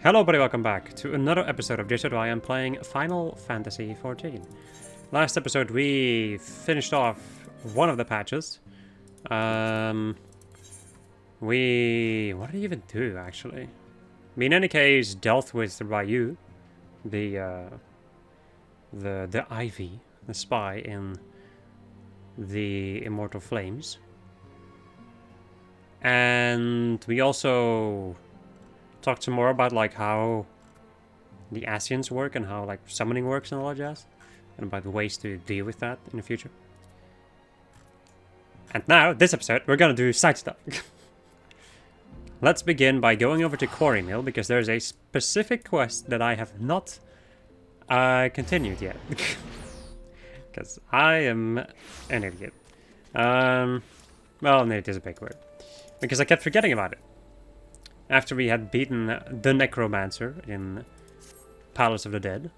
Hello everybody, welcome back to another episode of This. I am playing Final Fantasy XIV. Last episode we finished off one of the patches. What did he even do, actually? We, in any case, dealt with Ryu, the Ivy, the spy in the Immortal Flames. And we also talked some more about like how the Asians work and how like summoning works and all that jazz, and about the ways to deal with that in the future. And now, this episode, we're gonna do side stuff. Let's begin by going over to Quarry Mill, because there's a specific quest that I have not continued yet. Because I am an idiot. Well, an idiot is a big word. Because I kept forgetting about it. After we had beaten the Necromancer in Palace of the Dead,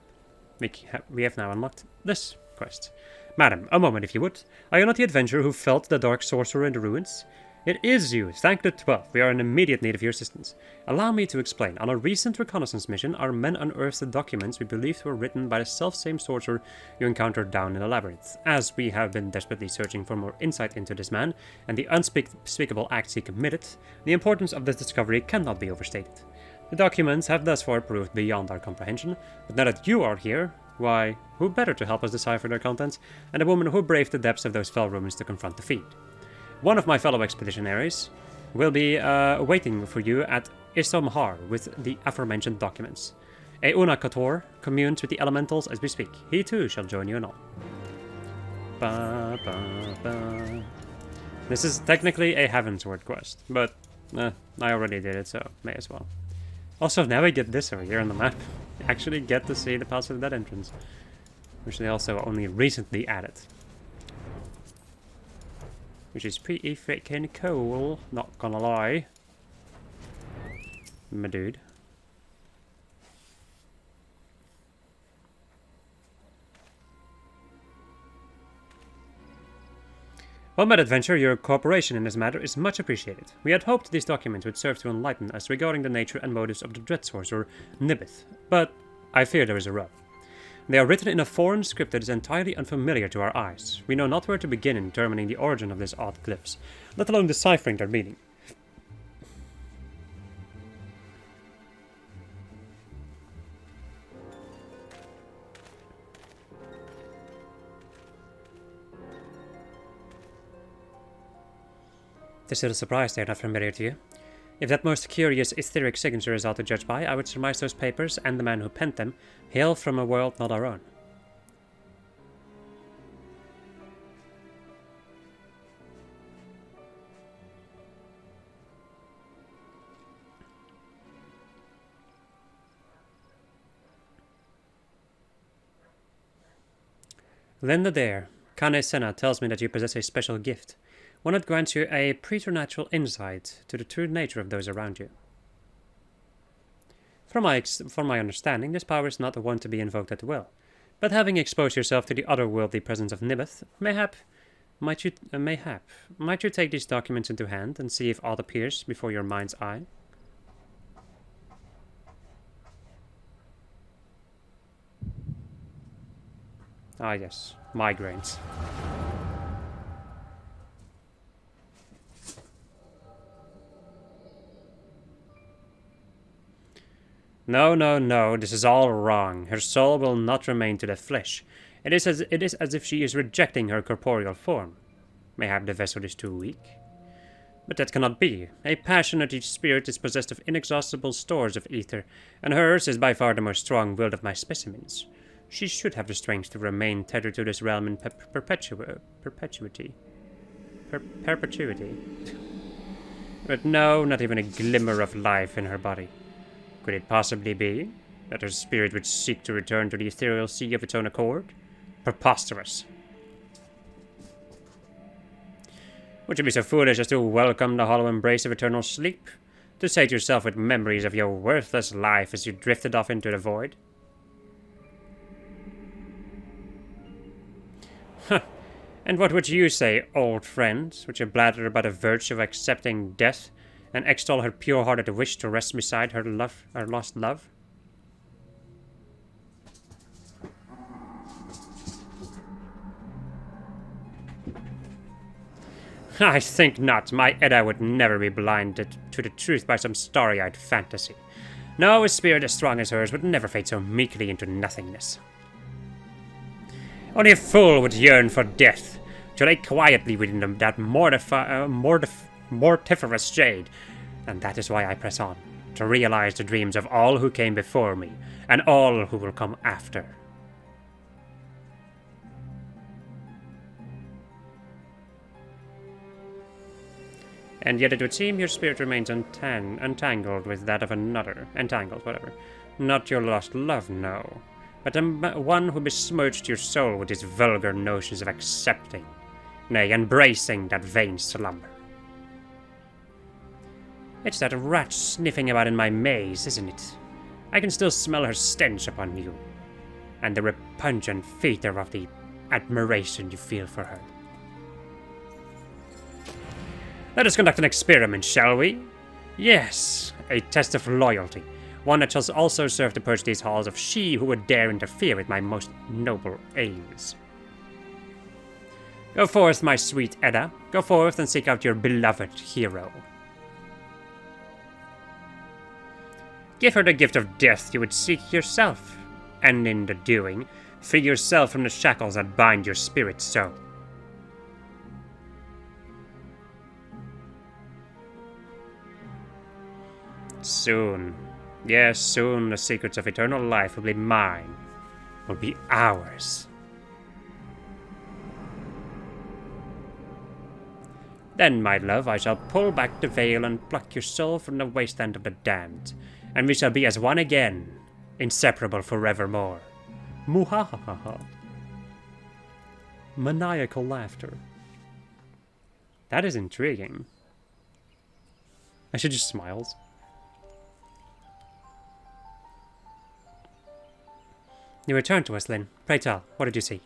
we have now unlocked this quest. Madam, a moment if you would. Are you not the adventurer who felt the dark sorcerer in the ruins? It is you. Thank the 12. We are in immediate need of your assistance. Allow me to explain. On a recent reconnaissance mission, our men unearthed the documents we believed were written by the self-same sorcerer you encountered down in the labyrinth. As we have been desperately searching for more insight into this man and the unspeakable acts he committed, the importance of this discovery cannot be overstated. The documents have thus far proved beyond our comprehension, but now that you are here, why, who better to help us decipher their contents than a woman who braved the depths of those fell ruins to confront the Fiend? One of my fellow expeditionaries will be waiting for you at Isomhar with the aforementioned documents. Euna Kotor communes with the elementals as we speak. He too shall join you in all. Ba, ba, ba. This is technically a Heavensward quest, but I already did it, so may as well. Also, now we get this over here on the map. Actually get to see the Palace of the Dead entrance, which they also only recently added. Which is pretty freaking cool, not gonna lie. My dude. Well met, adventure. Your cooperation in this matter is much appreciated. We had hoped these documents would serve to enlighten us regarding the nature and motives of the dread sorcerer Nibith, but I fear there is a rub. They are written in a foreign script that is entirely unfamiliar to our eyes. We know not where to begin in determining the origin of these odd glyphs, let alone deciphering their meaning. It is still a surprise they are not familiar to you. If that most curious etheric signature is all to judge by, I would surmise those papers, and the man who penned them, hail from a world not our own. Linda Dare, Kane Senna tells me that you possess a special gift. One that grants you a preternatural insight to the true nature of those around you. From my understanding, this power is not the one to be invoked at will, but having exposed yourself to the otherworldly presence of Nibith, might you take these documents into hand and see if aught appears before your mind's eye? Ah yes, migraines. No, no, no, this is all wrong. Her soul will not remain to the flesh. It is as if she is rejecting her corporeal form. Mayhap the vessel is too weak. But that cannot be. A passionate spirit is possessed of inexhaustible stores of ether, and hers is by far the most strong-willed of my specimens. She should have the strength to remain tethered to this realm in perpetuity. But no, not even a glimmer of life in her body. Could it possibly be that her spirit would seek to return to the ethereal sea of its own accord? Preposterous. Would you be so foolish as to welcome the hollow embrace of eternal sleep? To sate yourself with memories of your worthless life as you drifted off into the void? Huh. And what would you say, old friend, with your blather about the virtue of accepting death and extol her pure-hearted wish to rest beside her lost love? I think not. My Edda would never be blinded to the truth by some starry-eyed fantasy. No, a spirit as strong as hers would never fade so meekly into nothingness. Only a fool would yearn for death, to lay quietly within that mortiferous shade. And that is why I press on, to realize the dreams of all who came before me, and all who will come after. And yet it would seem your spirit remains untangled with that of another. Entangled, whatever. Not your lost love, no. But the one who besmirched your soul with his vulgar notions of accepting, nay, embracing that vain slumber. It's that rat sniffing about in my maze, isn't it? I can still smell her stench upon you, and the repugnant fetor of the admiration you feel for her. Let us conduct an experiment, shall we? Yes, a test of loyalty. One that shall also serve to purge these halls of she who would dare interfere with my most noble aims. Go forth, my sweet Edda. Go forth and seek out your beloved hero. Give her the gift of death you would seek yourself, and in the doing, free yourself from the shackles that bind your spirit so. Soon, yes, soon the secrets of eternal life will be mine, will be ours. Then, my love, I shall pull back the veil and pluck your soul from the wasteland of the damned, and we shall be as one again, inseparable forevermore. Muhahaha. Maniacal laughter. That is intriguing. I should just smiles. You returned to us, Lynn. Pray tell, what did you see?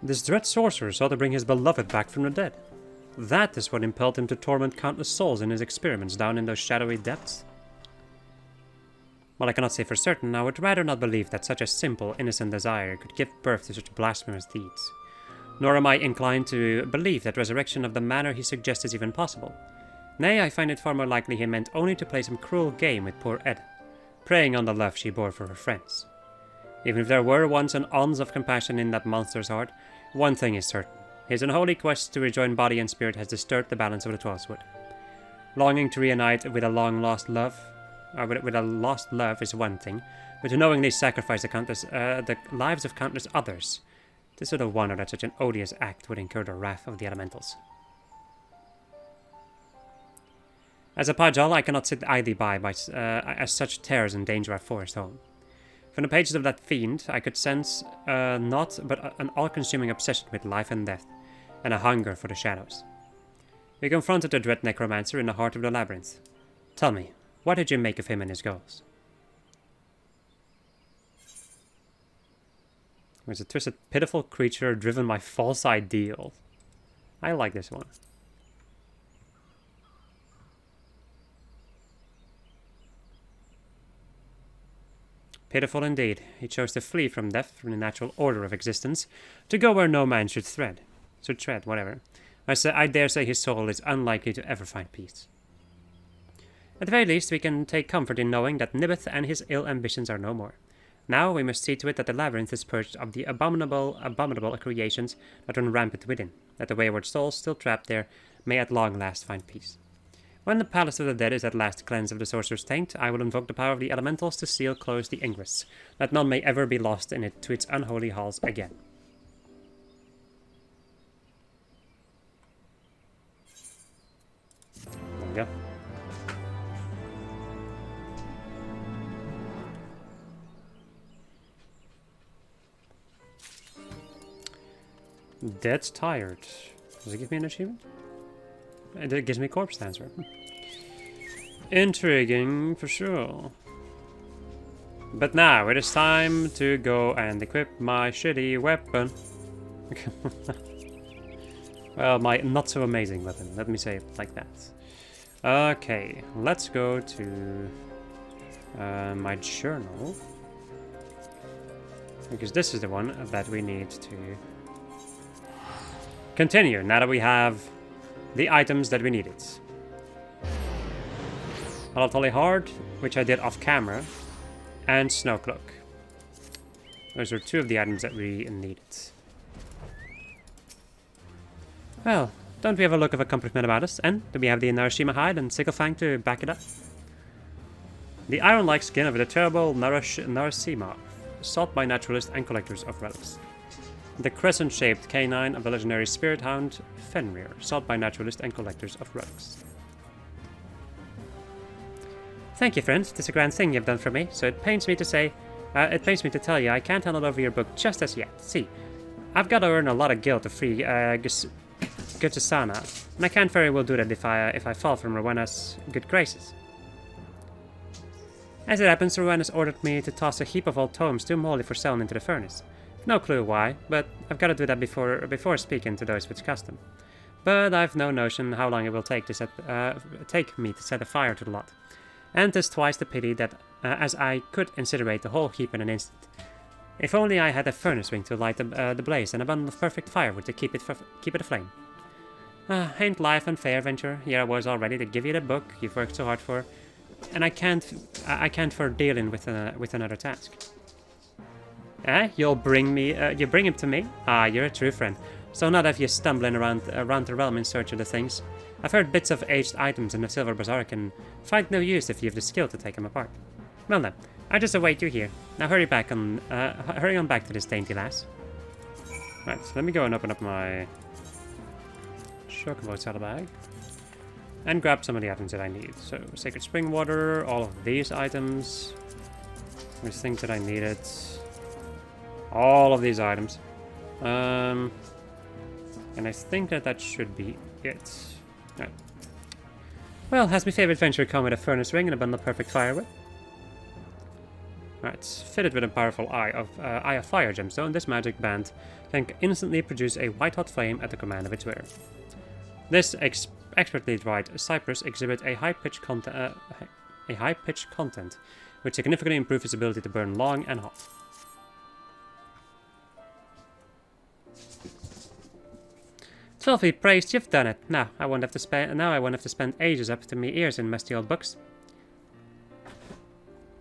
This dread sorcerer sought to bring his beloved back from the dead. That is what impelled him to torment countless souls in his experiments down in those shadowy depths. While I cannot say for certain, I would rather not believe that such a simple, innocent desire could give birth to such blasphemous deeds. Nor am I inclined to believe that resurrection of the manner he suggests is even possible. Nay, I find it far more likely he meant only to play some cruel game with poor Edda, preying on the love she bore for her friends. Even if there were once an ounce of compassion in that monster's heart, one thing is certain. His unholy quest to rejoin body and spirit has disturbed the balance of the Twelvewood. Longing to reunite with a long-lost love, with a lost love is one thing, but to knowingly sacrifice the lives of countless others, this little wonder that such an odious act would incur the wrath of the elementals. As a Pajal, I cannot sit idly by as such terrors and danger are forced home. From the pages of that fiend, I could sense not but an all-consuming obsession with life and death, and a hunger for the shadows. We confronted the dread necromancer in the heart of the labyrinth. Tell me, what did you make of him and his goals? He was a twisted, pitiful creature driven by false ideals. I like this one. Pitiful indeed. He chose to flee from death, from the natural order of existence, to go where no man should tread. Whatever. I dare say his soul is unlikely to ever find peace. At the very least, we can take comfort in knowing that Nibbeth and his ill ambitions are no more. Now we must see to it that the labyrinth is purged of the abominable creations that run rampant within, that the wayward souls still trapped there may at long last find peace. When the palace of the dead is at last cleansed of the sorcerer's taint, I will invoke the power of the elementals to seal close the ingress, that none may ever be lost in it to its unholy halls again. There we go. Dead's tired. Does it give me an achievement? It gives me corpse dancer. Intriguing, for sure. But now it is time to go and equip my shitty weapon. Well, my not so amazing weapon, let me say it like that. Okay, let's go to my journal. Because this is the one that we need to continue now that we have the items that we needed. Volatile Hard, which I did off camera, and Snowcloak. Those are two of the items that we needed. Well, don't we have a look of accomplishment about us? And do we have the Narashima hide and Sicklefang to back it up? The iron-like skin of the terrible Narashima, sought by naturalists and collectors of relics. The crescent-shaped canine of the legendary spirit hound Fenrir, sought by naturalists and collectors of relics. Thank you, friend. It is a grand thing you've done for me, so it pains me to tell you I can't hand over your book just as yet. See, I've got to earn a lot of guilt to free Gurjasana, and I can't very well do that if I fall from Rowena's good graces. As it happens, Rowena's ordered me to toss a heap of old tomes too moldy for selling into the furnace. No clue why, but I've got to do that before speaking to those with custom. But I've no notion how long it will take me to set a fire to the lot. And 'tis twice the pity that, as I could incinerate the whole heap in an instant. If only I had a furnace wing to light the blaze and a bundle of perfect firewood to keep it aflame. Ain't life unfair, Venture? Here I was all ready to give you the book you've worked so hard for, and I can't for dealing with another task. You bring him to me? You're a true friend. So not have you stumbling around the realm in search of the things. I've heard bits of aged items in the Silver Bazaar can find no use if you've the skill to take them apart. Well then, I just await you here. Now hurry on back to this dainty lass. Right, so let me go and open up my Chocobo saddlebag and grab some of the items that I need. So, Sacred Spring Water, all of these items. There's things that I needed. All of these items. And I think that should be it. Right. Well, has my favorite venture come with a furnace ring and a bundle of perfect firewood? Right, fitted with a powerful Eye of Fire gemstone, this magic band can instantly produce a white-hot flame at the command of its wearer. This expertly dried cypress exhibits a high-pitched content, which significantly improves its ability to burn long and hot. Twelfthly praised, you've done it. Now I won't have to spend ages up to me ears in musty old books.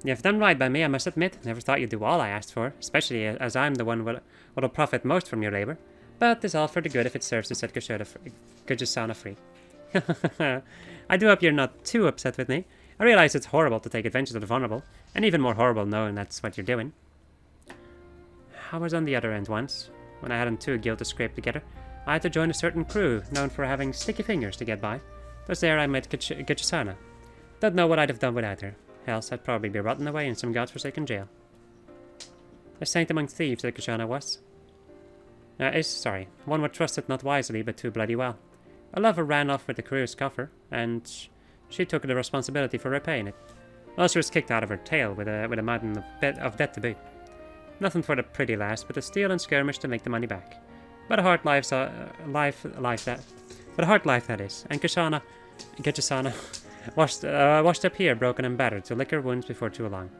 You've done right by me, I must admit. Never thought you'd do all I asked for, especially as I'm the one what'll profit most from your labor. But it's all for the good if it serves to set Gurjasana free. I do hope you're not too upset with me. I realize it's horrible to take advantage of the vulnerable, and even more horrible knowing that's what you're doing. I was on the other end once, when I hadn't two guild to scrape together. I had to join a certain crew, known for having sticky fingers to get by. It was there I met Gurjasana. Don't know what I'd have done without her. Else I'd probably be rotting away in some godforsaken jail. A saint among thieves, that Gurjasana was. One were trusted not wisely, but too bloody well. A lover ran off with the career's coffer, and she took the responsibility for repaying it. Well, she was kicked out of her tail with a mountain of debt to boot. Nothing for the pretty lass, but a steal and skirmish to make the money back. But a hard life that is. And Gurjasana washed up here, broken and battered, to lick her wounds before too long.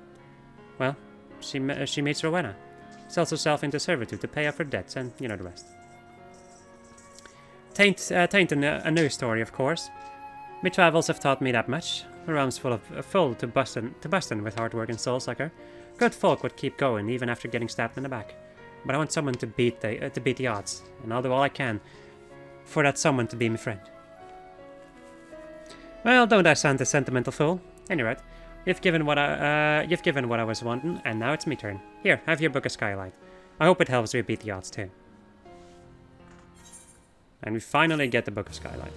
Well, she meets Rowena, sells herself into servitude to pay off her debts, and you know the rest. Tain't a new story, of course. My travels have taught me that much. The realm's full to bustin' with hard work and souls like her. Good folk would keep going even after getting stabbed in the back. But I want someone to beat the odds, and I'll do all I can for that someone to be my friend. Well, don't I sound a sentimental fool? Anyway, you've given what I was wanting, and now it's me turn. Here, have your book of Skylight. I hope it helps you beat the odds too. And we finally get the book of Skylight.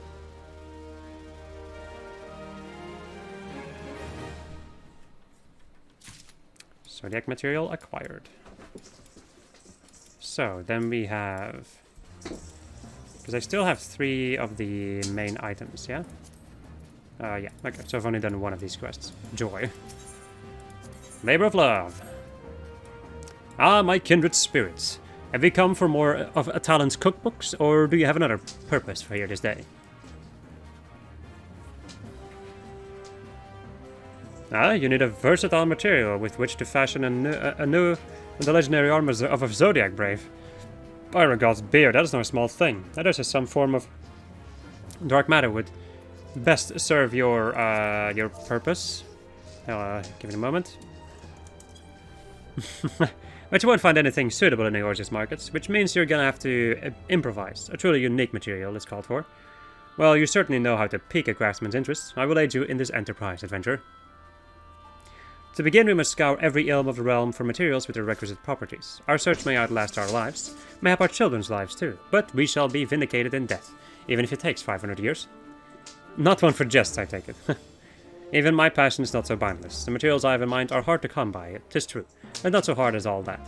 Zodiac material acquired. So, then we have... Because I still have 3 of the main items, yeah? Yeah, okay, so I've only done one of these quests. Joy. Labor of love. Ah, my kindred spirits. Have you come for more of Atalan's cookbooks, or do you have another purpose for here this day? Ah, you need a versatile material with which to fashion the legendary armor of a Zodiac Brave. By God's beard, that is no small thing. That is some form of dark matter would best serve your purpose. Give it a moment. But you won't find anything suitable in the Eorzeus markets, which means you're gonna have to improvise. A truly unique material is called for. Well, you certainly know how to pique a craftsman's interest. I will aid you in this enterprise, adventurer. To begin, we must scour every elm of the realm for materials with the requisite properties. Our search may outlast our lives, mayhap our children's lives too, but we shall be vindicated in death, even if it takes 500 years. Not one for jests, I take it. Even my passion is not so boundless. The materials I have in mind are hard to come by, 'tis true, but not so hard as all that.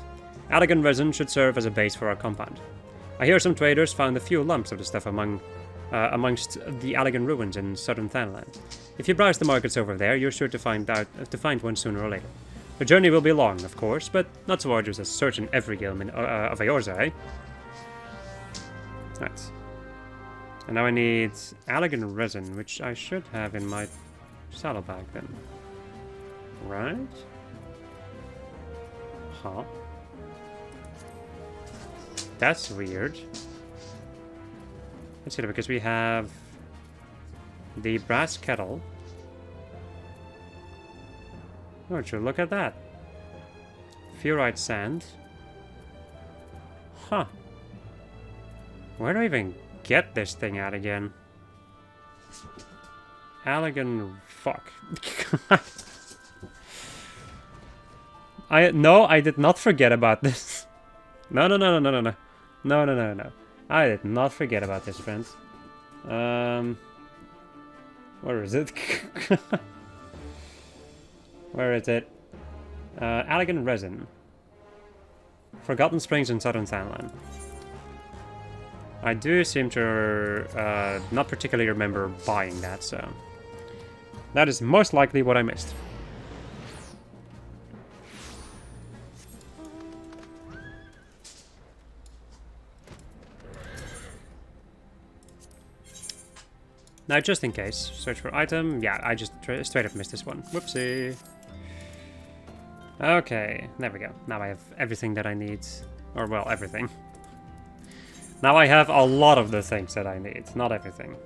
Allegan resin should serve as a base for our compound. I hear some traders found a few lumps of the stuff amongst the Allegan ruins in southern Thanalan. If you browse the markets over there, you're sure to find one sooner or later. The journey will be long, of course, but not so arduous as searching every gilm of Eorza, eh? Right. And now I need Allegan resin, which I should have in my saddlebag then. Right? Huh. That's weird. Let's see, because we have the brass kettle. Oh, sure, look at that. Fluorite sand. Huh. Where do I even get this thing at again? Allegan, fuck. I did not forget about this. No. I did not forget about this, friends. Where is it? Where is it? Allegan resin. Forgotten Springs in southern Thanalan. I do seem to not particularly remember buying that, so that is most likely what I missed. Now, just in case, search for item. Yeah, I just straight up missed this one. Whoopsie. Okay, there we go. Now I have everything that I need. Or, well, everything. Now I have a lot of the things that I need. Not everything.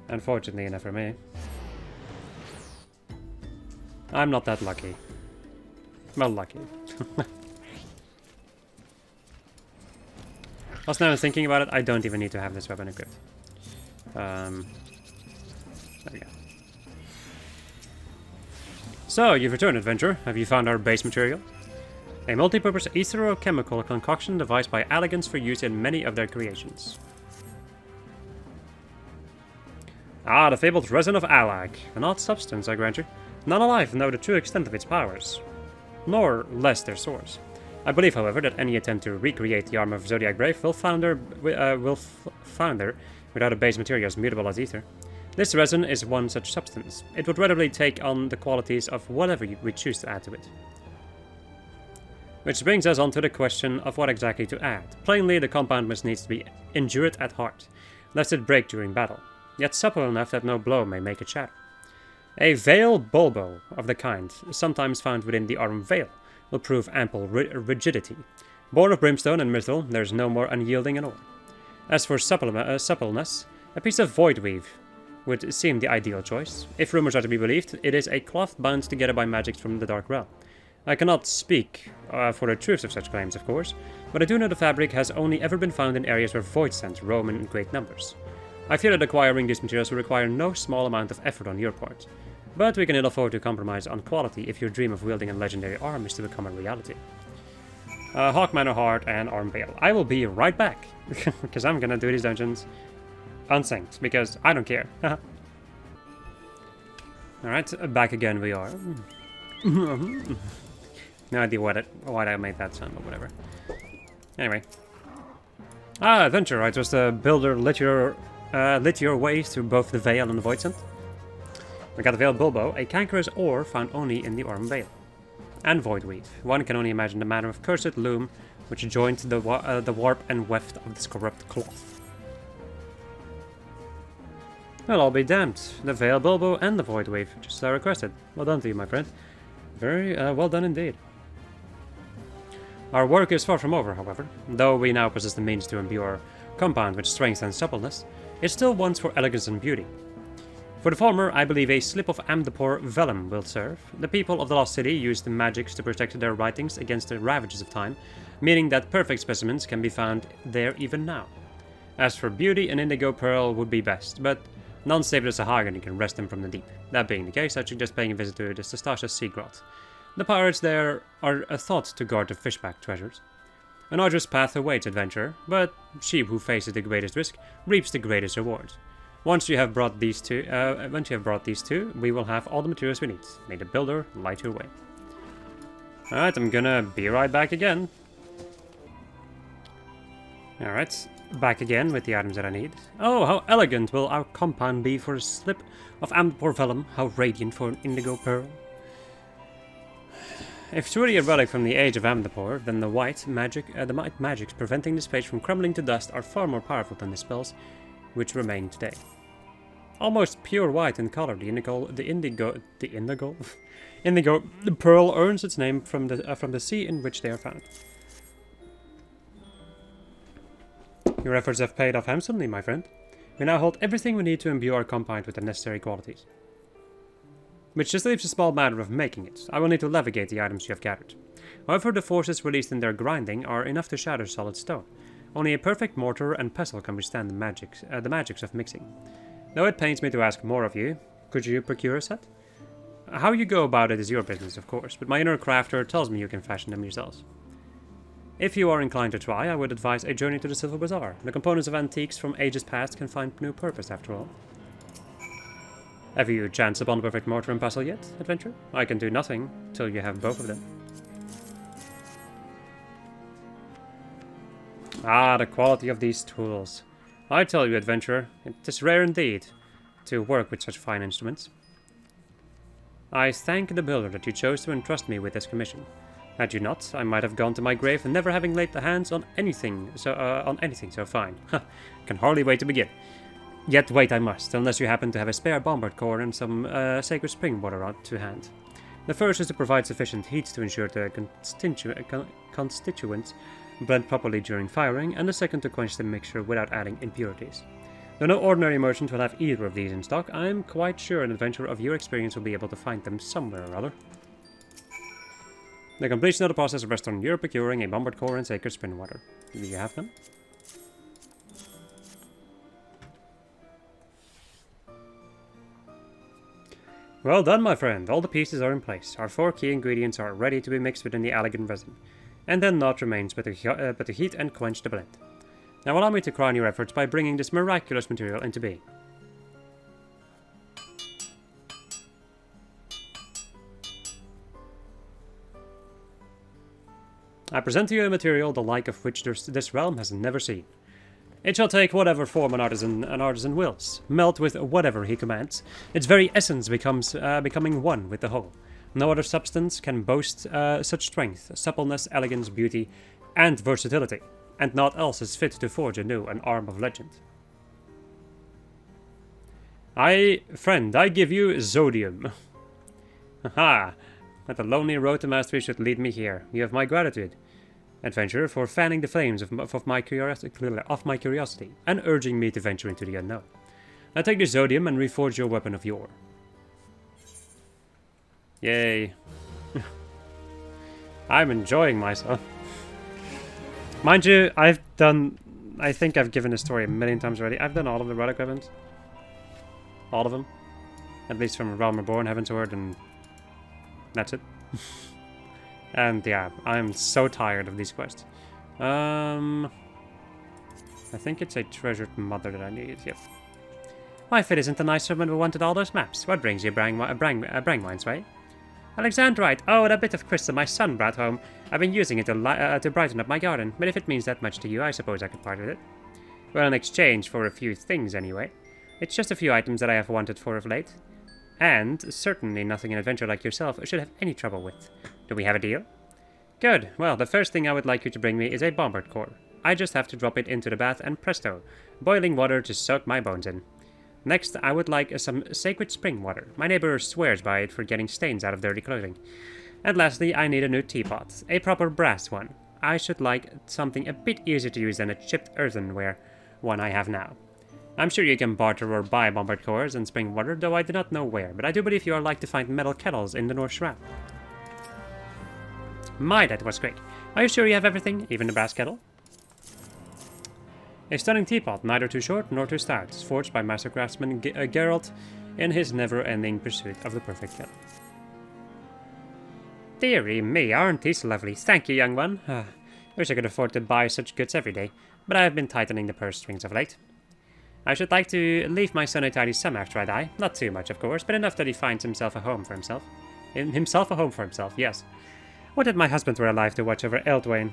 Unfortunately enough for me. I'm not that lucky. Well, lucky. Also, now I'm thinking about it, I don't even need to have this weapon equipped. There we go. So, you've returned, adventurer. Have you found our base material? A multi-purpose etherochemical concoction devised by Allegans for use in many of their creations. Ah, the fabled resin of Allag. An odd substance, I grant you. None alive know the true extent of its powers, nor less their source. I believe, however, that any attempt to recreate the armor of Zodiac Brave will founder without a base material as mutable as ether. This resin is one such substance. It would readily take on the qualities of whatever we choose to add to it. Which brings us on to the question of what exactly to add. Plainly, the compound must needs to be endurate at heart, lest it break during battle, yet supple enough that no blow may make it shatter. A veil bulbo of the kind, sometimes found within the arm veil, will prove ample rigidity. Born of brimstone and myrtle, there is no more unyielding in ore. As for suppleness, a piece of void weave would seem the ideal choice. If rumors are to be believed, it is a cloth bound together by magics from the Dark Realm. I cannot speak for the truth of such claims, of course, but I do know the fabric has only ever been found in areas where void scents roam in great numbers. I fear that acquiring these materials will require no small amount of effort on your part, but we can ill afford to compromise on quality if your dream of wielding a legendary arm is to become a reality. Hawk Manor Heart and Arm Veil. I will be right back, because I'm gonna do these dungeons unsynced, because I don't care. Alright, back again we are. No idea why I made that sound, but whatever. Anyway. Adventure, I just builder lit your ways through both the Veil and the Void Scent. We got the Veil Bulbo, a cankerous ore found only in the Arm Veil. and void weave. One can only imagine the manner of cursed loom which joined the warp and weft of this corrupt cloth. Well, I'll be damned. The Veil Bilbo and the void weave, just as I requested. Well done to you, my friend. Very well done indeed. Our work is far from over, however. Though we now possess the means to imbue our compound with strength and suppleness, it still wants for elegance and beauty. For the former, I believe a slip of Amdapor vellum will serve. The people of the Lost City use the magics to protect their writings against the ravages of time, meaning that perfect specimens can be found there even now. As for beauty, an indigo pearl would be best, but none save the Sahagin can wrest them from the deep. That being the case, I suggest paying a visit to the Sestasha Sea Grot. The pirates there are thought to guard the fishback treasures. An arduous path awaits adventurer, but she who faces the greatest risk reaps the greatest rewards. Once you have brought these two, we will have all the materials we need. May the builder light your way. Alright, I'm gonna be right back again. Alright, back again with the items that I need. Oh, how elegant will our compound be for a slip of Amdapor vellum, how radiant for an indigo pearl. If truly a relic from the age of Amdapor, then the white magics preventing this page from crumbling to dust are far more powerful than the spells which remain today. Almost pure white in color, the pearl earns its name from the sea in which they are found. Your efforts have paid off handsomely, my friend. We now hold everything we need to imbue our compound with the necessary qualities. Which just leaves a small matter of making it. I will need to levitate the items you have gathered. However, the forces released in their grinding are enough to shatter solid stone. Only a perfect mortar and pestle can withstand the magics of mixing. Though it pains me to ask more of you, could you procure a set? How you go about it is your business, of course, but my inner crafter tells me you can fashion them yourselves. If you are inclined to try, I would advise a journey to the Silver Bazaar. The components of antiques from ages past can find new purpose, after all. Have you chanced upon the perfect mortar and pestle yet, adventurer? I can do nothing till you have both of them. Ah, the quality of these tools. I tell you, adventurer, it is rare indeed to work with such fine instruments. I thank the builder that you chose to entrust me with this commission. Had you not, I might have gone to my grave and never having laid the hands on anything so fine. Can hardly wait to begin. Yet wait I must, unless you happen to have a spare bombard core and some sacred spring water to hand. The first is to provide sufficient heat to ensure the constituents blend properly during firing, and the second to quench the mixture without adding impurities. Though no ordinary merchant will have either of these in stock, I am quite sure an adventurer of your experience will be able to find them somewhere or other. The completion of the process rests on your procuring a bombard core and sacred spring water. Do you have them? Well done, my friend. All the pieces are in place. Our 4 key ingredients are ready to be mixed within the elegant resin. And then naught remains but to heat and quench the blend. Now allow me to crown your efforts by bringing this miraculous material into being. I present to you a material the like of which this realm has never seen. It shall take whatever form an artisan wills, melt with whatever he commands. Its very essence becomes becoming one with the whole. No other substance can boast such strength, suppleness, elegance, beauty, and versatility, and naught else is fit to forge anew an arm of legend. Friend, I give you Zodium. Aha! That the lonely road to mastery should lead me here. You have my gratitude, adventurer, for fanning the flames of my curiosity, and urging me to venture into the unknown. Now take the Zodium and reforge your weapon of yore. Yay. I'm enjoying myself. Mind you, I think I've given this story a million times already. I've done all of the relic weapons. All of them. At least from Realm Reborn, Heavensward, and that's it. And yeah, I'm so tired of these quests. I think it's a treasured mother that I need, yep. Why, if it isn't the nice woman who wanted all those maps, what brings you Brangwine's way? Alexandrite! Oh, that bit of crystal my son brought home. I've been using it to brighten up my garden, but if it means that much to you, I suppose I could part with it. Well, in exchange for a few things, anyway. It's just a few items that I have wanted for of late. And certainly nothing an adventurer like yourself should have any trouble with. Do we have a deal? Good. Well, the first thing I would like you to bring me is a bombard core. I just have to drop it into the bath and presto, boiling water to soak my bones in. Next, I would like some sacred spring water. My neighbor swears by it for getting stains out of dirty clothing. And lastly, I need a new teapot, a proper brass one. I should like something a bit easier to use than a chipped earthenware one I have now. I'm sure you can barter or buy bombard cores and spring water, though I do not know where, but I do believe you are like to find metal kettles in the North Shroud. My, that was quick. Are you sure you have everything, even the brass kettle? A stunning teapot, neither too short nor too stout, forged by master craftsman Geralt in his never-ending pursuit of the perfect kettle. Dearie me, aren't these lovely? Thank you, young one. Wish I could afford to buy such goods every day, but I have been tightening the purse strings of late. I should like to leave my son a tidy sum after I die. Not too much, of course, but enough that he finds himself a home for himself. A home for himself, yes. Would that my husband were alive to watch over Eldwine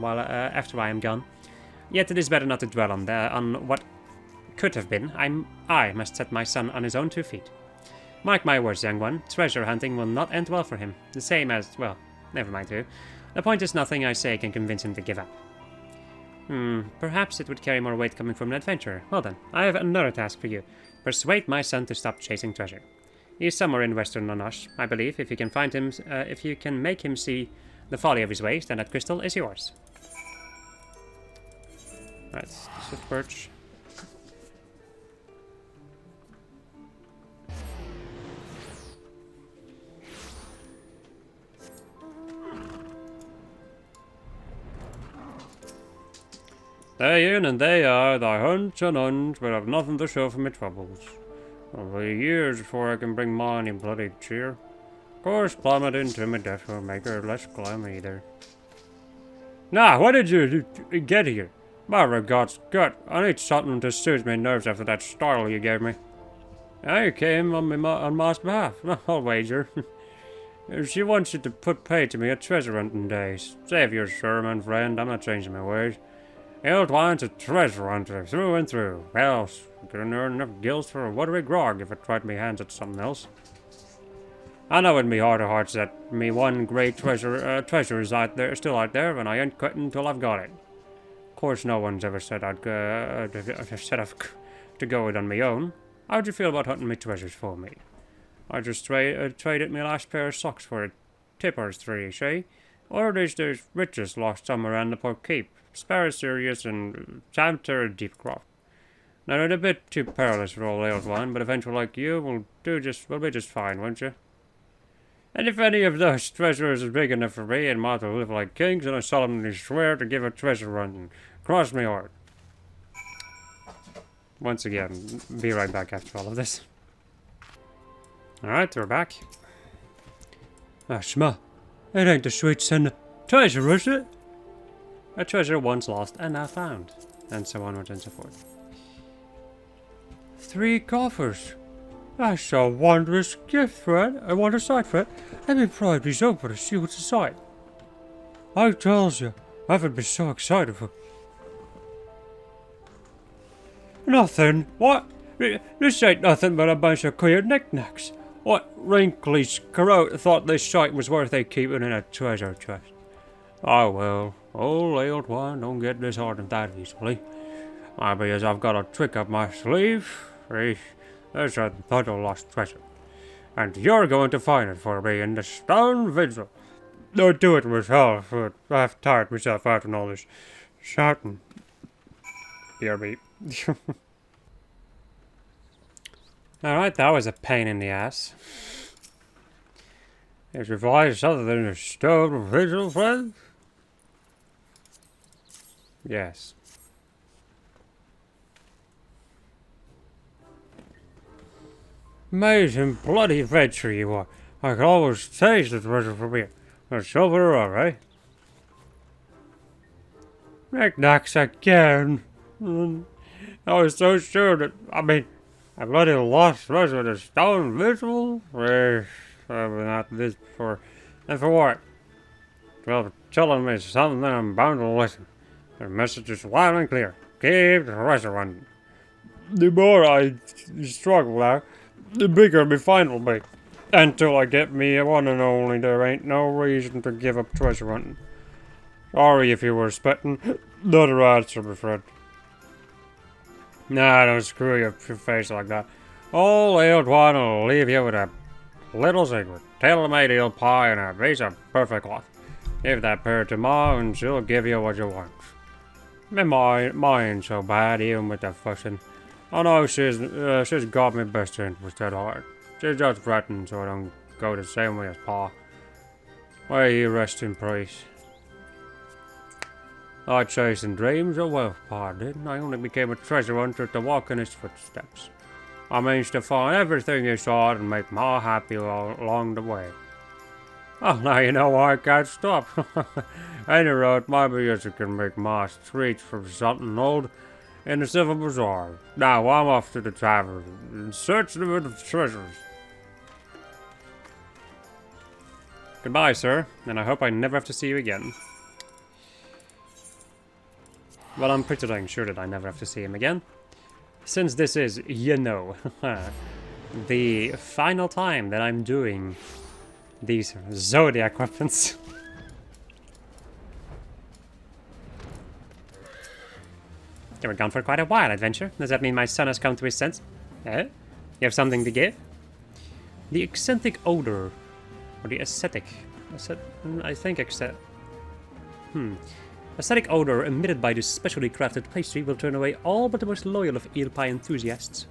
while after I am gone. Yet it is better not to dwell on what could have been. I must set my son on his own 2 feet. Mark my words, young one, treasure hunting will not end well for him. The same as, well, never mind who. The point is nothing I say can convince him to give up. Perhaps it would carry more weight coming from an adventurer. Well then, I have another task for you. Persuade my son to stop chasing treasure. He is somewhere in western Nonosh, I believe. If you can find him, if you can make him see the folly of his ways, then that crystal is yours. Right, shift perch. Day in and day out, I hunt and hunt, but I've nothing to show for my troubles. It'll be years before I can bring ma any bloody cheer. Of course, plummeting to my death will make her less glum either. Nah, what did you get here? My regards, gut. I need something to soothe my nerves after that startle you gave me. I came on ma's behalf, I'll wager. She wants you to put pay to me at treasure hunting days. Save your sermon, friend. I'm not changing my ways. Eldwine's a treasure hunter through and through. Else, I couldn't earn enough gills for a watery grog if I tried my hands at something else. I know in me heart of hearts that me one great treasure is out there, still out there, and I ain't quitting until I've got it. Of course, no one's ever said I'd to go it on my own. How'd you feel about hunting me treasures for me? I just traded my last pair of socks for a tipper's 3, see? Or there's riches lost somewhere around the port keep. Spare serious and time to a deep crop. Now they're a bit too perilous for old Eldwine, but a venture like you will be just fine, won't you? And if any of those treasures is big enough for me and ma to live like kings, then I solemnly swear to give a treasure run and cross me heart. Once again, be right back after all of this. Alright, we're back. Ah, Shma, it ain't the sweet son of treasure, is it? A treasure once lost and now found, and so onwards and so forth. 3 coffers. That's a wondrous gift, friend. I want a sight, Fred. Let me pry these open to see what's inside. I tells you, I haven't been so excited for... Nothing. What? This ain't nothing but a bunch of queer knickknacks. What wrinkly scroat thought this sight was worth a keeping in a treasure chest? Oh well, old Eldwine don't get disheartened that easily. Maybe as I've got a trick up my sleeve. There's a total lost treasure. And you're going to find it for me in the stone vigil. Don't do it myself, for I've tired myself out in all this shouting. BRB. Alright, that was a pain in the ass. Is your voice other than a stone vigil, friend? Yes. Amazing bloody adventure you are. I can always taste the treasure from here. Let's open her up, eh? Knickknacks again. I was so sure that, I bloody lost treasure in a stone vigil? I've been at this before. And for what? Well, telling me something that I'm bound to listen. The message is loud and clear. Keep the treasure running. The more I struggle now, the bigger my find will be. Until I get me a one and only, there ain't no reason to give up treasure hunting. Sorry if you were spitting. Not a answer, my friend. Nah, don't screw your face like that. Old Old One will leave you with a little secret. Tell him made eel pie and a piece of perfect cloth. Give that pair to Ma and she'll give you what you want. Mine so bad, even with the fussing. I know she's got me best interest at heart. She's just fretting so I don't go the same way as Pa. May he rest in peace. I chasing dreams of wealth, Pa, didn't I? Only became a treasure hunter to walk in his footsteps. I managed to find everything he sought and make Ma happy along the way. Oh, now you know why I can't stop. Any road, my music can make Ma reach for something old in the civil bazaar. Now I'm off to the tavern in search of treasures. Goodbye, sir, and I hope I never have to see you again. Well, I'm pretty dang sure that I never have to see him again. Since this is, you know, the final time that I'm doing these Zodiac weapons. You were gone for quite a while, Adventure. Does that mean my son has come to his sense? Eh? You have something to give? The eccentric odor. Or the aesthetic. I think aesthetic odor emitted by this specially crafted pastry will turn away all but the most loyal of eel pie enthusiasts.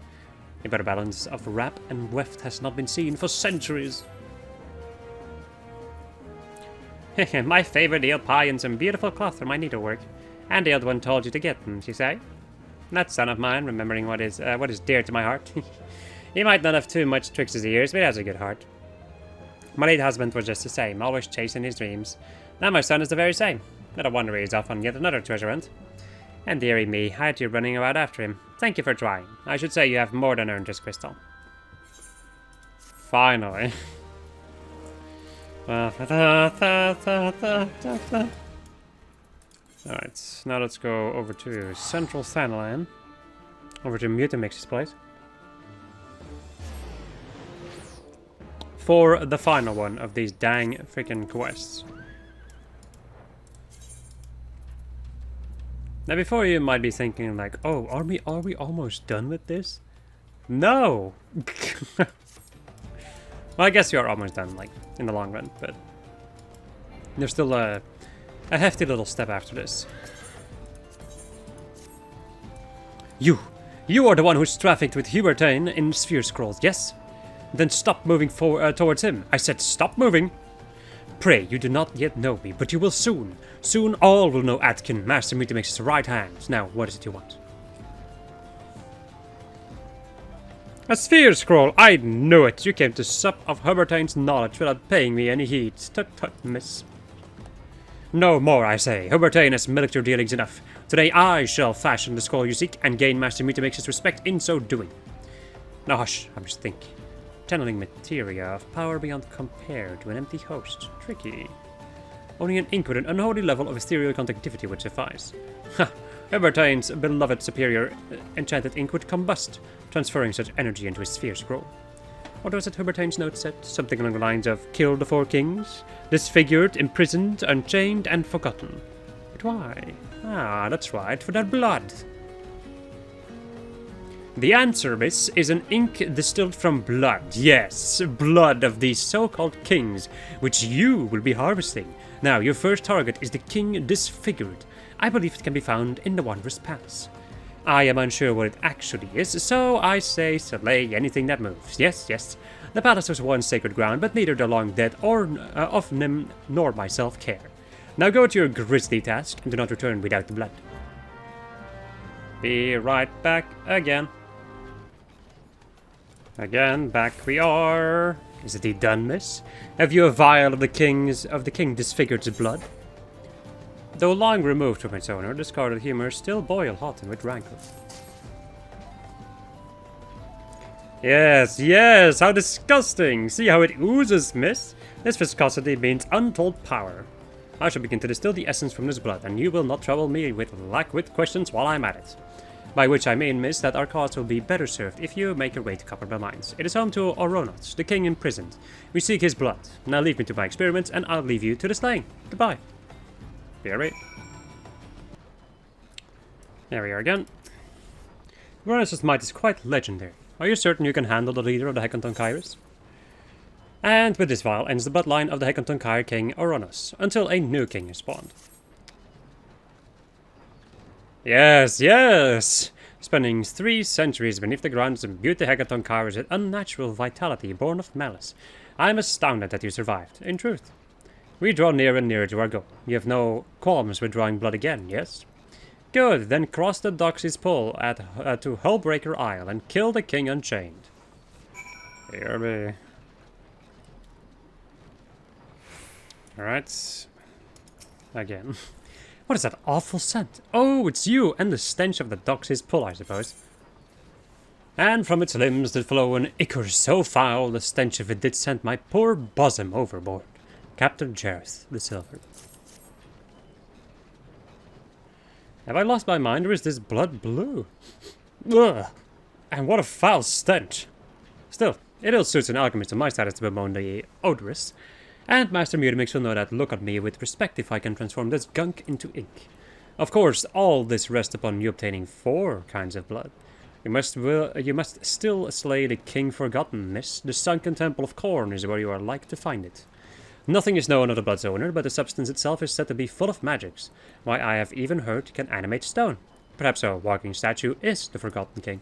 A better balance of wrap and weft has not been seen for centuries. My favorite eel pie and some beautiful cloth for my needlework. And the other one told you to get them, you say? That son of mine, remembering what is dear to my heart. He might not have too much tricks as ears, but he has a good heart. My late husband was just the same, always chasing his dreams. Now my son is the very same. Not a wonder he's off on yet another treasure hunt. And dearie me, I had you running around after him. Thank you for trying. I should say you have more than earned this crystal. Finally. Alright, now let's go over to Central Thanalan. Over to Mutamix's place. For the final one of these dang freaking quests. Now before you might be thinking like, oh, are we almost done with this? No! Well, I guess you are almost done, like, in the long run, but there's still a hefty little step after this. You are the one who's trafficked with Hubertane in Sphere Scrolls, yes? Then stop moving towards him. I said stop moving. Pray, you do not yet know me, but you will soon. Soon all will know Atkin, Master Mutamix's right hand. Now, what is it you want? A Sphere Scroll! I knew it! You came to sup of Hubertane's knowledge without paying me any heed. Tut, miss. No more, I say. Hubertane has milked your dealings enough. Today I shall fashion the scroll you seek and gain Master Mutamix's respect in so doing. Now hush, I must think. Channeling materia of power beyond compare to an empty host. Tricky. Only an ink with an unholy level of ethereal conductivity would suffice. Ha! Hubertane's beloved superior enchanted ink would combust, transferring such energy into his sphere scroll. What was it Hubertane's note said? Something along the lines of, kill the 4 kings, disfigured, imprisoned, unchained, and forgotten. But why? Ah, that's right, for their blood. The answer, miss, is an ink distilled from blood. Yes, blood of these so-called kings, which you will be harvesting. Now, your first target is the king disfigured. I believe it can be found in the Wondrous Palace. I am unsure what it actually is, so I say slay anything that moves. Yes. The palace was once sacred ground, but neither the long dead or of Nim nor myself care. Now go to your grisly task, and do not return without the blood. Be right back again. Again, back we are. Is it done, miss? Have you a vial of the king disfigured's blood? Though long removed from its owner, the scarlet humor still boil hot and with rankle. Yes, how disgusting! See how it oozes, miss? This viscosity means untold power. I shall begin to distill the essence from this blood, and you will not trouble me with questions while I'm at it. By which I mean, miss, that our cause will be better served if you make your way to Copperbell Mines. It is home to Oronos, the king imprisoned. We seek his blood. Now leave me to my experiments, and I'll leave you to the slaying. Goodbye. Be right. There we are again. Oronos' might is quite legendary. Are you certain you can handle the leader of the Hecatonchires? And with this vial ends the bloodline of the Hecatonchire king Oronos, until a new king is spawned. Yes, yes! Spending 3 centuries beneath the ground to imbue the Hecatonchires with unnatural vitality born of malice. I am astounded that you survived, in truth. We draw nearer and nearer to our goal. You have no qualms with drawing blood again, yes? Good, then cross the Doxy's Pull to Hullbreaker Isle and kill the King Unchained. Here we... Alright. Again. What is that awful scent? Oh, it's you and the stench of the Doxy's Pull, I suppose. And from its limbs did flow an ichor so foul, the stench of it did send my poor bosom overboard. Captain Jareth the Silver. Have I lost my mind, or is this blood blue? Ugh! And what a foul stench! Still, it ill suits an alchemist of my status to bemoan the odorous, and Master Mutamix will no doubt look at me with respect if I can transform this gunk into ink. Of course, all this rests upon you obtaining 4 kinds of blood. You must still slay the King Forgotten, miss. The sunken temple of Khorne is where you are like to find it. Nothing is known of the blood's owner, but the substance itself is said to be full of magics. Why, I have even heard it can animate stone. Perhaps a walking statue is the Forgotten King.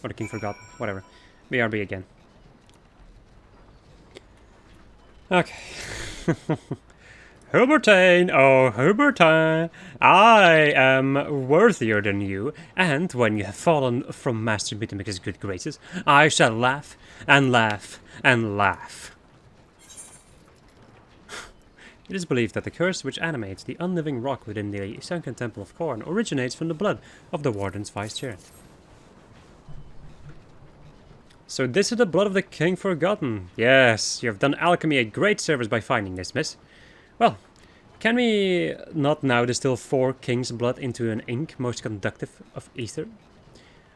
Or the King Forgotten, whatever. BRB again. Okay. Hubertine, oh Hubertine, I am worthier than you, and when you have fallen from Master Mutamix's good graces, I shall laugh and laugh and laugh. It is believed that the curse which animates the unliving rock within the sunken temple of Khorne originates from the blood of the Warden's vicegerent. So this is the blood of the King Forgotten. Yes, you have done alchemy a great service by finding this, miss. Well, can we not now distill 4 king's blood into an ink most conductive of ether?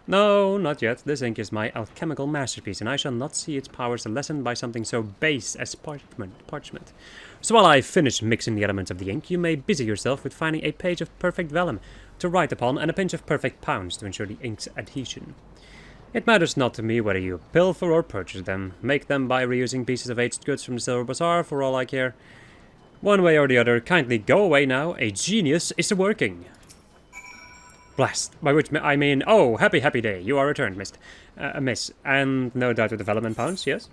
No, not yet. This ink is my alchemical masterpiece, and I shall not see its powers lessened by something so base as parchment. So while I finish mixing the elements of the ink, you may busy yourself with finding a page of perfect vellum to write upon and a pinch of perfect pounds to ensure the ink's adhesion. It matters not to me whether you pilfer or purchase them. Make them by reusing pieces of aged goods from the Silver Bazaar for all I care. One way or the other, kindly go away now. A genius is working. Blast. By which I mean, oh, happy day. You are returned, miss. And no doubt with development pounds, yes?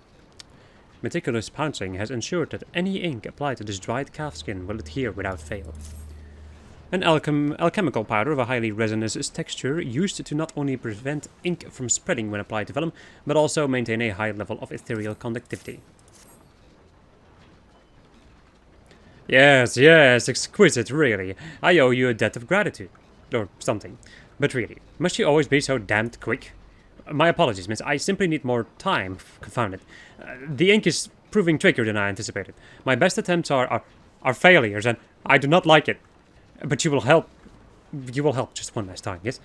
Meticulous pouncing has ensured that any ink applied to this dried calfskin will adhere without fail. An alchemical powder of a highly resinous texture used to not only prevent ink from spreading when applied to vellum, but also maintain a high level of ethereal conductivity. Yes, exquisite, really. I owe you a debt of gratitude. Or something. But really, must you always be so damned quick? My apologies, miss. I simply need more time. Confound it. The ink is proving trickier than I anticipated. My best attempts are failures, and I do not like it. But you will help. You will help just one last time, yes?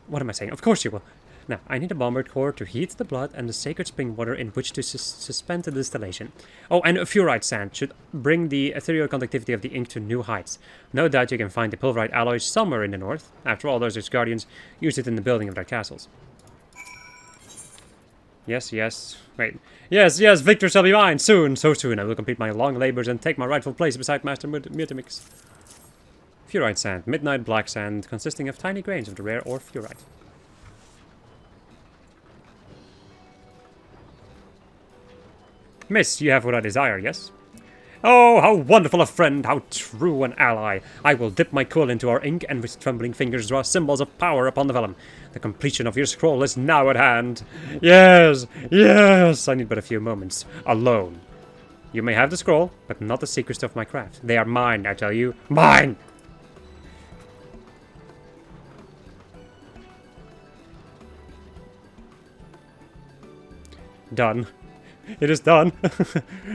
What am I saying? Of course you will. Now, I need a bombard core to heat the blood and the sacred spring water in which to suspend the distillation. Oh, and a fluorite sand should bring the ethereal conductivity of the ink to new heights. No doubt you can find the pulverite alloys somewhere in the north. After all, those guardians used it in the building of their castles. Yes. Wait. Yes, victor shall be mine. Soon, so soon I will complete my long labors and take my rightful place beside Master Mutamix. Fluorite sand, midnight black sand, consisting of tiny grains of the rare ore fluorite. Miss, you have what I desire, yes? Oh, how wonderful a friend, how true an ally. I will dip my quill into our ink and with trembling fingers draw symbols of power upon the vellum. The completion of your scroll is now at hand. Yes, I need but a few moments, alone. You may have the scroll, but not the secrets of my craft. They are mine, I tell you. Mine! Done. It is done.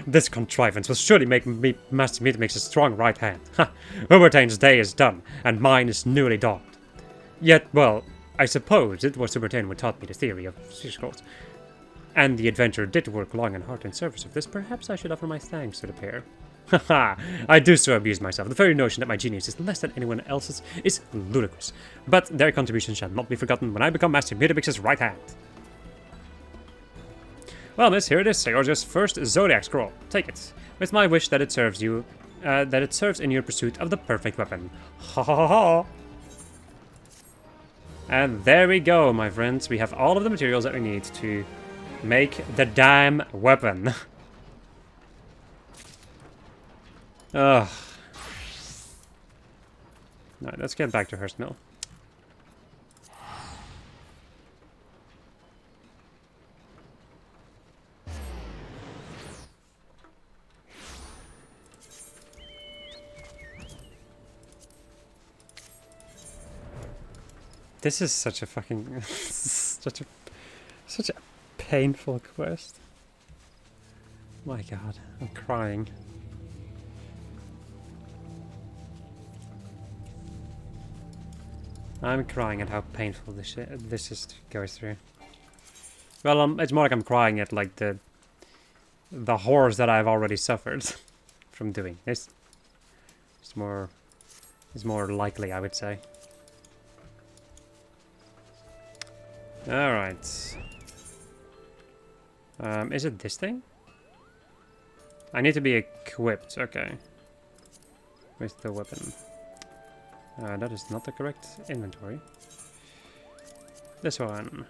This contrivance will surely make me Master Mutamix a strong right hand. Ha! Hubertine's day is done, and mine is newly dawned. Yet, well, I suppose it was Supertain who taught me the theory of sphere scrolls. And the adventure did work long and hard in service of this. Perhaps I should offer my thanks to the pair. Haha, I do so abuse myself. The very notion that my genius is less than anyone else's is ludicrous. But their contribution shall not be forgotten when I become Master Mutamix's right hand. Well, miss, here it is, Seorge's first Zodiac Scroll. Take it, with my wish that it serves you, that it serves in your pursuit of the perfect weapon. Ha ha ha ha! And there we go, my friends. We have all of the materials that we need to make the damn weapon. Ugh. Alright, let's get back to Hearst Mill. This is such a fucking such a painful quest. My god, I'm crying. I'm crying at how painful this is to go through. Well, it's more like I'm crying at like the horrors that I've already suffered from doing this. It's more likely, I would say. Alright. Is it this thing? I need to be equipped, okay. With the weapon. That is not the correct inventory. This one.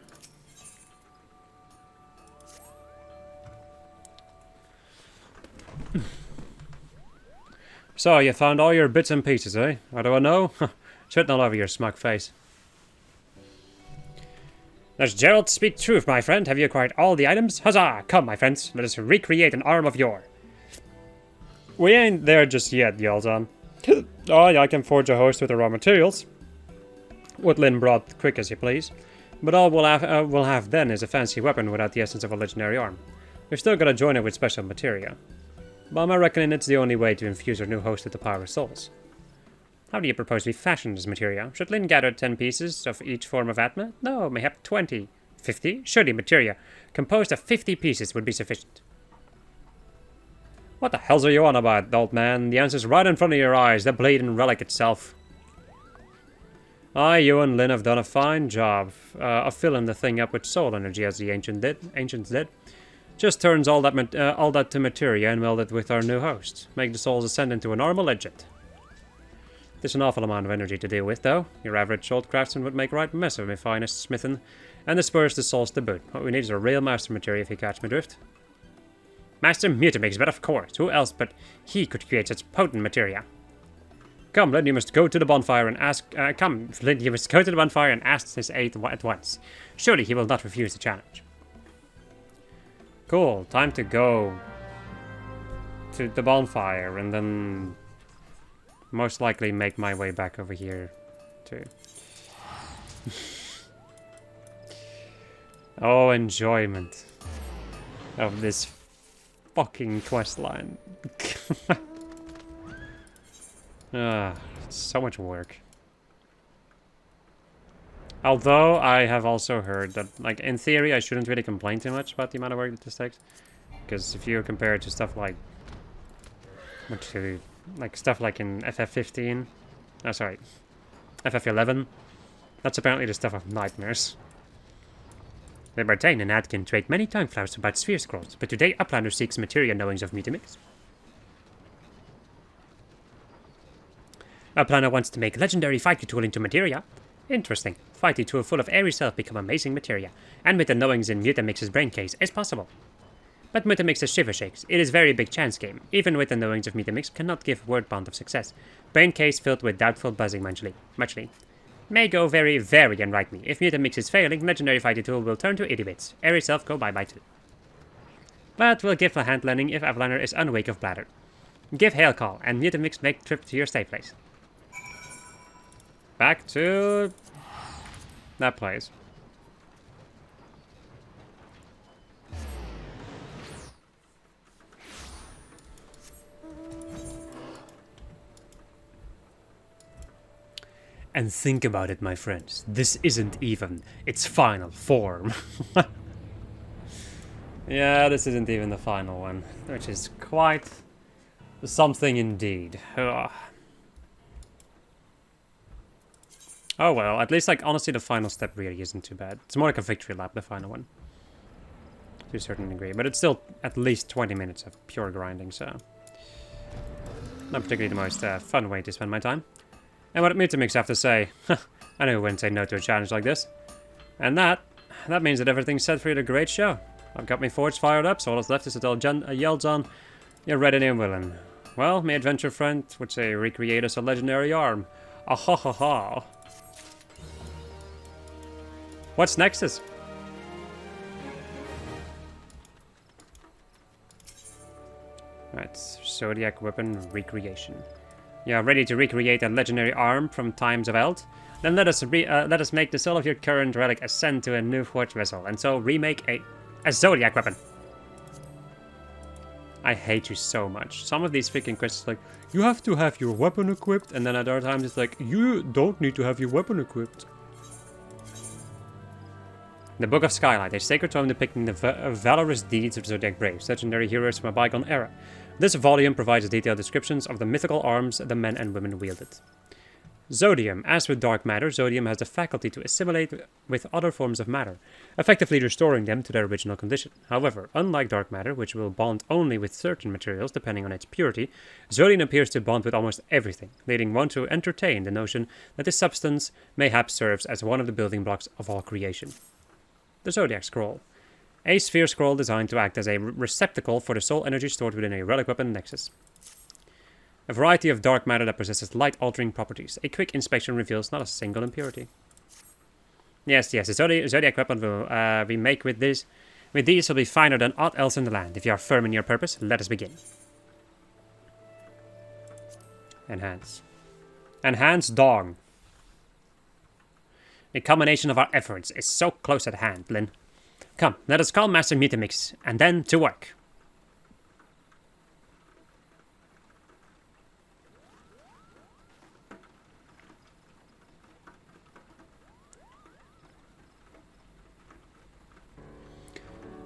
So, you found all your bits and pieces, eh? What do I know? Spitting all over your smug face. Does Gerald speak truth, my friend? Have you acquired all the items? Huzzah! Come, my friends, let us recreate an arm of yore. We ain't there just yet, yells on. Oh, I can forge a host with the raw materials. Woodlin brought quick as you please. But all we'll have then is a fancy weapon without the essence of a legendary arm. We've still got to join it with special materia. But I'm reckoning it's the only way to infuse our new host with the power of souls. How do you propose we fashion this materia? Should Lin gather 10 pieces of each form of Atma? No, mayhap 20. 50? Surely materia composed of 50 pieces would be sufficient. What the hells are you on about, old man? The answer's right in front of your eyes, the bleeding relic itself. You and Lin have done a fine job of filling the thing up with soul energy as the ancients did. Just turns all that to materia and meld it with our new host. Make the souls ascend into a normal legend. There's an awful amount of energy to deal with, though. Your average old craftsman would make a right mess of my finest smithing, and disperse the souls to boot. What we need is a real master materia, if you catch my drift. Master Mutamix, but of course, who else but he could create such potent materia? Come, Lin, you must go to the bonfire and ask. Lin, you must go to the bonfire and ask his aid at once. Surely he will not refuse the challenge. Cool, time to go to the bonfire and then most likely make my way back over here too. Oh, enjoyment of this fucking questline. So much work. Although I have also heard that, like, in theory, I shouldn't really complain too much about the amount of work that this takes, because if you compare it to stuff like, stuff like in ffXIV, sorry, ff11, that's apparently the stuff of nightmares. Libertine and Adkin trade many tongue flouts about sphere scrolls, but today Uplander seeks materia knowings of Mutamix. Uplander wants to make legendary fighting tool into materia. Interesting. Fighting tool full of airy self become amazing materia, and with the knowings in Mutamix's brain case, it's possible. But Mutamix's shiver shakes. It is very big chance game. Even with the knowings of Mutamix cannot give word bond of success. Brain case filled with doubtful buzzing muchly. May go very, very unright me. If Mutamix is failing, legendary fighting tool will turn to itty bits. Airy self go bye-bye too. But we'll give a hand landing if Uplander is unwake of bladder. Give hail call, and Mutamix make trip to your stay place. Back to that place. And think about it, my friends. This isn't even its final form. Yeah, this isn't even the final one, which is quite something indeed. Ugh. Oh well, at least, like, honestly, the final step really isn't too bad. It's more like a victory lap, the final one. To a certain degree, but it's still at least 20 minutes of pure grinding, so... Not particularly the most fun way to spend my time. And what Mutamix have to say, I know who wouldn't say no to a challenge like this. And that means that everything's set for a great show. I've got my forge fired up, so all that's left is to tell Yeldon you're ready and willing. Well, my adventure friend would say recreate us a legendary arm. Ah ha ha ha. What's next is... Right, Zodiac Weapon Recreation. You are ready to recreate a legendary arm from times of Eld? Then let us make the soul of your current relic ascend to a new forge vessel, and so remake a Zodiac Weapon. I hate you so much. Some of these freaking questions like, you have to have your weapon equipped, and then at other times it's like, you don't need to have your weapon equipped. The Book of Skylight, a sacred tome depicting the valorous deeds of Zodiac Braves, legendary heroes from a bygone era. This volume provides detailed descriptions of the mythical arms the men and women wielded. Zodium. As with dark matter, Zodium has the faculty to assimilate with other forms of matter, effectively restoring them to their original condition. However, unlike dark matter, which will bond only with certain materials depending on its purity, Zodium appears to bond with almost everything, leading one to entertain the notion that this substance mayhap serves as one of the building blocks of all creation. The Zodiac Scroll. A sphere scroll designed to act as a receptacle for the soul energy stored within a relic weapon nexus. A variety of dark matter that possesses light-altering properties. A quick inspection reveals not a single impurity. Yes, the Zodiac weapon we make with these will be finer than aught else in the land. If you are firm in your purpose, let us begin. Enhance. Enhance Dong. The culmination of our efforts is so close at hand, Lin. Come, let us call Master Mutamix, and then to work.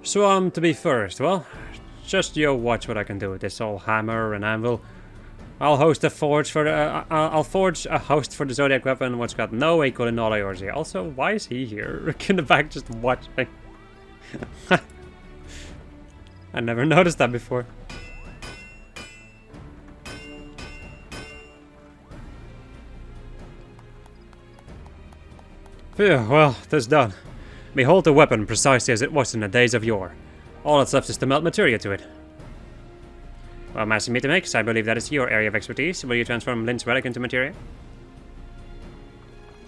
So, to be first, well, just you watch what I can do with this old hammer and anvil. I'll host a forge for the, I'll forge a host for the Zodiac weapon, which got no equal in all yours here. Also, why is he here? In the back just watching. I never noticed that before. Phew, well, 'tis done. Behold the weapon precisely as it was in the days of yore. All that's left is to melt materia to it. Well, Master Mutamix, I believe that is your area of expertise. Will you transform Lin's relic into materia?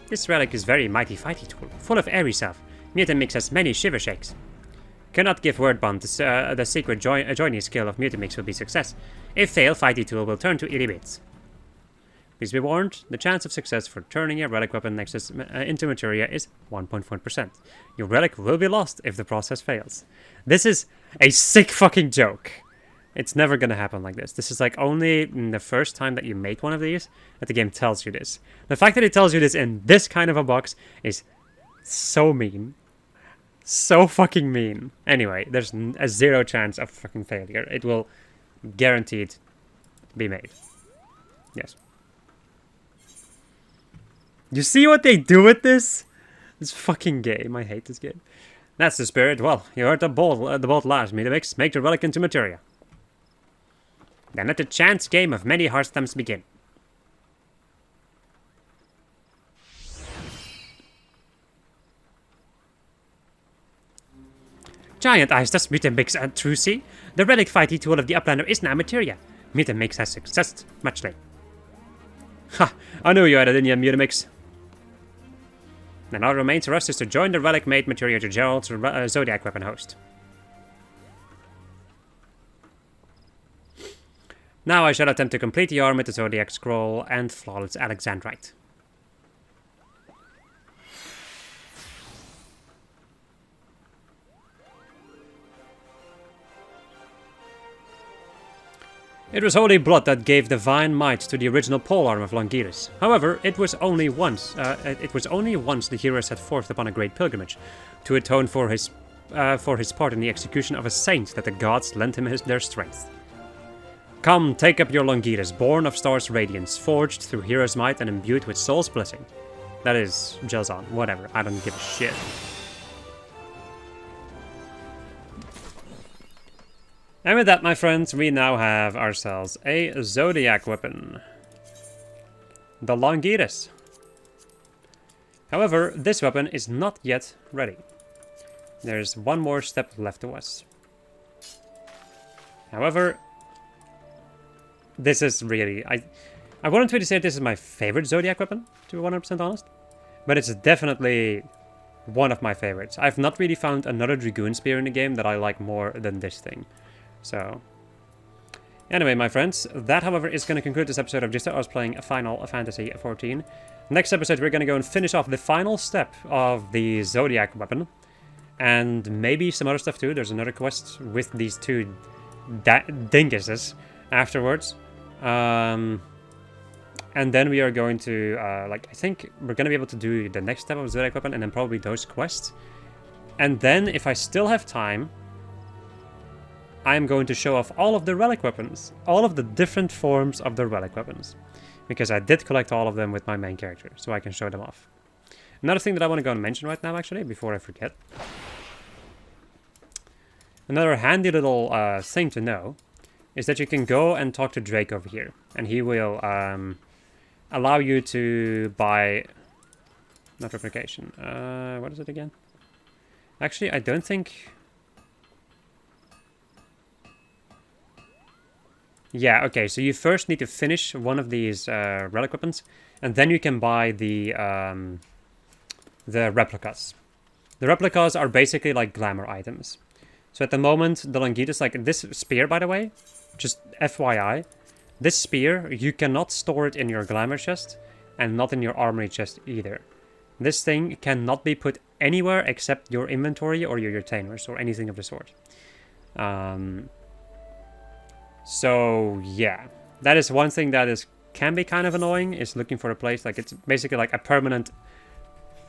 This relic is very mighty fighty tool, full of airy self. Mutamix has many shiver shakes. Cannot give word bond the secret joining skill of Mutamix will be success. If fail, fighty tool will turn to eerie bits. Please be warned, the chance of success for turning your relic weapon nexus into materia is 1.1%. Your relic will be lost if the process fails. This is a sick fucking joke. It's never gonna happen like this. This is like only the first time that you make one of these that the game tells you this. The fact that it tells you this in this kind of a box is so mean. So fucking mean. Anyway, there's a 0 chance of fucking failure. It will guaranteed be made. Yes. You see what they do with this? This fucking game. I hate this game. That's the spirit. Well, you heard the bolt last, Mutamix. Make the relic into materia. Then let the chance game of many heartstamps begin. Giant eyes, does Mutamix and Trucy? The relic fighty tool of the Uplander is now materia. Mutamix has success muchly. Ha! I knew you had it in you, Mutamix. Then all remains for us is to join the relic made materia to Gerald's Zodiac weapon host. Now I shall attempt to complete the arm with the Zodiac Scroll and Flawless Alexandrite. It was holy blood that gave divine might to the original polearm of Longiris. However, it was only once the hero set forth upon a great pilgrimage to atone for his part in the execution of a saint that the gods lent him their strength. Come, take up your Longiris, born of stars' radiance, forged through hero's might and imbued with soul's blessing. That is Jelzon, whatever, I don't give a shit. And with that, my friends, we now have ourselves a Zodiac weapon. The Longiris. However, this weapon is not yet ready. There's one more step left to us. However, this is really... I wouldn't really say this is my favorite Zodiac weapon, to be 100% honest. But it's definitely one of my favorites. I've not really found another Dragoon Spear in the game that I like more than this thing. So, anyway, my friends, that, however, is going to conclude this episode of Just Us playing Final Fantasy XIV. Next episode, we're going to go and finish off the final step of the Zodiac weapon. And maybe some other stuff too. There's another quest with these two dinguses afterwards. And then we are going to, I think we're going to be able to do the next step of Zodiac weapon and then probably those quests. And then, if I still have time, I'm going to show off all of the relic weapons. All of the different forms of the relic weapons. Because I did collect all of them with my main character, so I can show them off. Another thing that I want to go and mention right now, actually, before I forget. Another handy little thing to know is that you can go and talk to Drake over here. And he will allow you to buy... Not replication. What is it again? Actually, I don't think... Yeah, okay, so you first need to finish one of these relic weapons, and then you can buy the replicas. The replicas are basically like glamour items. So at the moment, the Longitas, like this spear, by the way, just FYI, this spear, you cannot store it in your glamour chest, and not in your armory chest either. This thing cannot be put anywhere except your inventory or your retainers, or anything of the sort. So, yeah. That is one thing that can be kind of annoying, is looking for a place. Like, it's basically like a permanent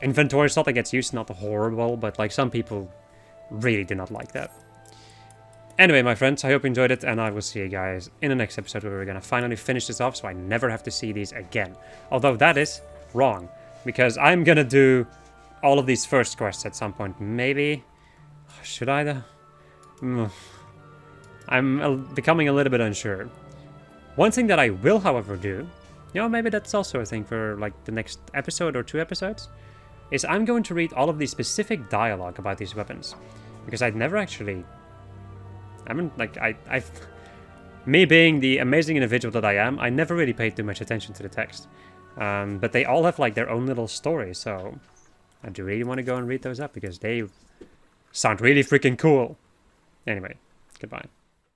inventory slot that gets used. Not horrible, but like some people really do not like that. Anyway, my friends, I hope you enjoyed it, and I will see you guys in the next episode where we're going to finally finish this off so I never have to see these again. Although that is wrong, because I'm going to do all of these first quests at some point. Maybe? Should I though? I'm becoming a little bit unsure. One thing that I will, however, do, maybe that's also a thing for like the next episode or 2 episodes, is I'm going to read all of the specific dialogue about these weapons. Because I'd never actually... me being the amazing individual that I am, I never really paid too much attention to the text. But they all have like their own little stories, so I do really want to go and read those up because they sound really freaking cool. Anyway, goodbye.